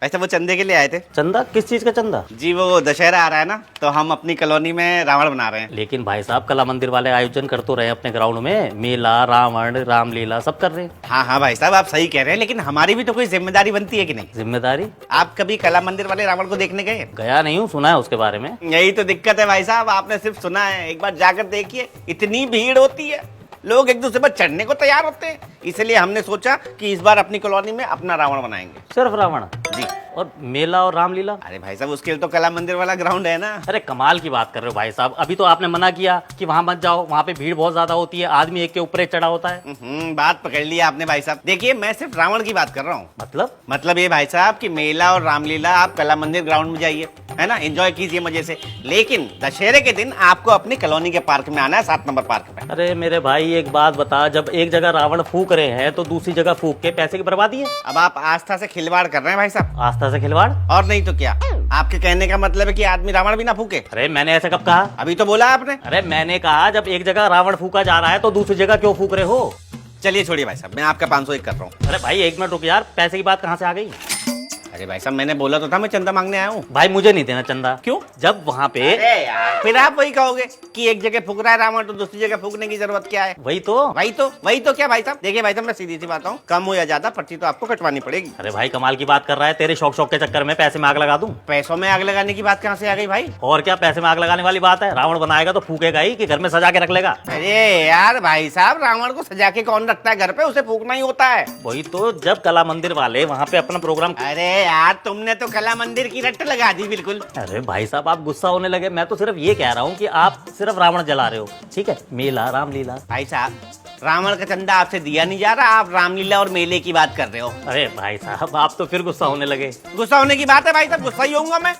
वैसे वो चंदे के लिए आए थे। चंदा? किस चीज का चंदा? जी वो दशहरा आ रहा है ना, तो हम अपनी कॉलोनी में रावण बना रहे हैं। लेकिन भाई साहब कला मंदिर वाले आयोजन कर तो रहे हैं अपने ग्राउंड में, मेला, रावण, रामलीला सब कर रहे हैं। हाँ हाँ भाई साहब, आप सही कह रहे हैं, लेकिन हमारी भी तो कोई जिम्मेदारी बनती है कि नहीं। जिम्मेदारी? आप कभी कला मंदिर वाले रावण को देखने गए? गया नहीं हूँ, सुना है उसके बारे में। यही तो दिक्कत है भाई साहब, आपने सिर्फ सुना है। एक बार जाकर देखिए, इतनी भीड़ होती है, लोग एक दूसरे पर चढ़ने को तैयार होते हैं। इसलिए हमने सोचा कि इस बार अपनी कॉलोनी में अपना रावण बनाएंगे। सिर्फ रावण? जी। और मेला और रामलीला? अरे भाई साहब, उसके लिए तो कला मंदिर वाला ग्राउंड है ना। अरे कमाल की बात कर रहे हो भाई साहब, अभी तो आपने मना किया कि वहां मत जाओ, वहां पे भीड़ बहुत ज्यादा होती है, आदमी एक के ऊपर एक चढ़ा होता है। बात पकड़ लिया आपने भाई साहब। देखिए, मैं सिर्फ रावण की बात कर रहा हूँ। मतलब ये भाई साहब कि मेला और रामलीला आप कला मंदिर ग्राउंड में जाइए, है ना, एंजॉय कीजिए मजे से। लेकिन दशहरे के दिन आपको अपनी कॉलोनी के पार्क में आना है, 7 नंबर पार्क में। अरे मेरे भाई एक बात बता, जब एक जगह रावण फूक रहे हैं तो दूसरी जगह फूक के पैसे की बर्बादी है। अब आप आस्था से खिलवाड़ कर रहे हैं भाई साहब। आस्था से खिलवाड़? और नहीं तो क्या, आपके कहने का मतलब है कि आदमी रावण भी ना फूके? अरे मैंने ऐसा कब कहा? अभी तो बोला आपने। अरे मैंने कहा जब एक जगह रावण फूका जा रहा है तो दूसरी जगह क्यों फूक रहे हो? चलिए छोड़िए भाई साहब, मैं आपका 501 कर रहा हूँ। अरे भाई एक मिनट रुक यार, पैसे की बात कहाँ से आ गई? अरे भाई साहब, मैंने बोला तो था मैं चंदा मांगने आया हूँ। भाई मुझे नहीं देना चंदा। क्यों? जब वहाँ पे अरे यार, फिर आप वही कहोगे कि एक जगह फूक रहा है रावण तो दूसरी जगह फूकने की जरूरत क्या है? वही तो क्या भाई साहब? देखिए भाई साहब, मैं सीधी सी बात हूँ, कम हो या ज्यादा पर्ची तो आपको कटवानी पड़ेगी। अरे भाई कमाल की बात कर रहा है, तेरे शौक के चक्कर में पैसे में आग लगा दूं? पैसों में आग लगाने की बात कहाँ से आ गई भाई? और क्या पैसे में आग लगाने वाली बात है? रावण बनाएगा तो फूकेगा ही कि घर में सजा के रख लेगा? अरे यार भाई साहब, रावण को सजा के कौन रखता है घर पे? उसे फूकना ही होता है। वही तो, जब कला मंदिर वाले वहाँ पे अपना प्रोग्राम। अरे यार, तुमने तो कला मंदिर की रट्ट लगा दी बिल्कुल। अरे भाई साहब आप गुस्सा होने लगे, मैं तो सिर्फ ये कह रहा हूँ कि आप सिर्फ रावण जला रहे हो, ठीक है? मेला रामलीला। भाई साहब, रावण का चंदा आपसे दिया नहीं जा रहा, आप रामलीला और मेले की बात कर रहे हो। अरे भाई साहब आप तो फिर गुस्सा होने लगे। गुस्सा होने की बात है भाई साहब, गुस्सा ही होऊंगा मैं।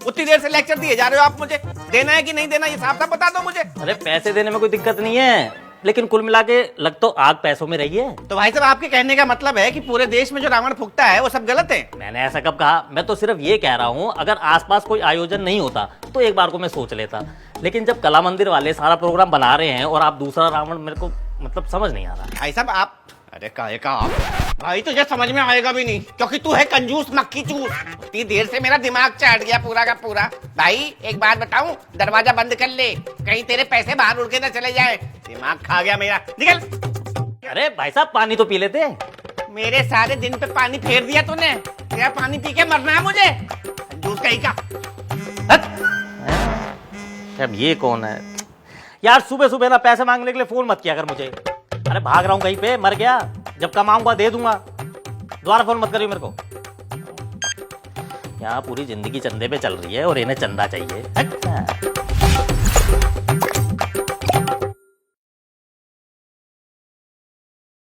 उतनी देर से लेक्चर दिए जा रहे हो आप मुझे, देना है कि नहीं देना ये साफ साफ बता दो मुझे। अरे पैसे देने में कोई दिक्कत नहीं है, लेकिन कुल मिला के लग तो आग पैसों में रही है। तो भाई साहब, आपके कहने का मतलब है कि पूरे देश में जो रावण फूकता है वो सब गलत है? मैंने ऐसा कब कहा? मैं तो सिर्फ ये कह रहा हूँ अगर आसपास कोई आयोजन नहीं होता तो एक बार को मैं सोच लेता, लेकिन जब कला मंदिर वाले सारा प्रोग्राम बना रहे हैं और आप दूसरा रावण, मेरे को मतलब समझ नहीं आ रहा। भाई साहब आप, अरे काहे का आप भाई, तुझे समझ में आएगा भी नहीं क्योंकि तू है कंजूस मक्खी चूस। इतनी देर से मेरा दिमाग चाट गया पूरा का पूरा। भाई एक बात बताऊं, दरवाजा बंद कर ले, कहीं तेरे पैसे बाहर उड़ के ना चले जाए। दिमाग खा गया मेरा, निकल। अरे भाई साहब पानी तो पी लेते। मेरे सारे दिन पे पानी फेर दिया तूने, तेरा पानी पी के मरना है मुझे, कंजूस कहीं का। अब ये कौन है यार? सुबह सुबह ना पैसे मांगने के लिए फोन मत किया कर मुझे। अरे भाग रहा हूँ कहीं पे, मर गया, जब कमाऊंगा दे दूंगा, दोबारा फोन मत करियो मेरे को। यहाँ पूरी जिंदगी चंदे पे चल रही है और इन्हें चंदा चाहिए। अच्छा।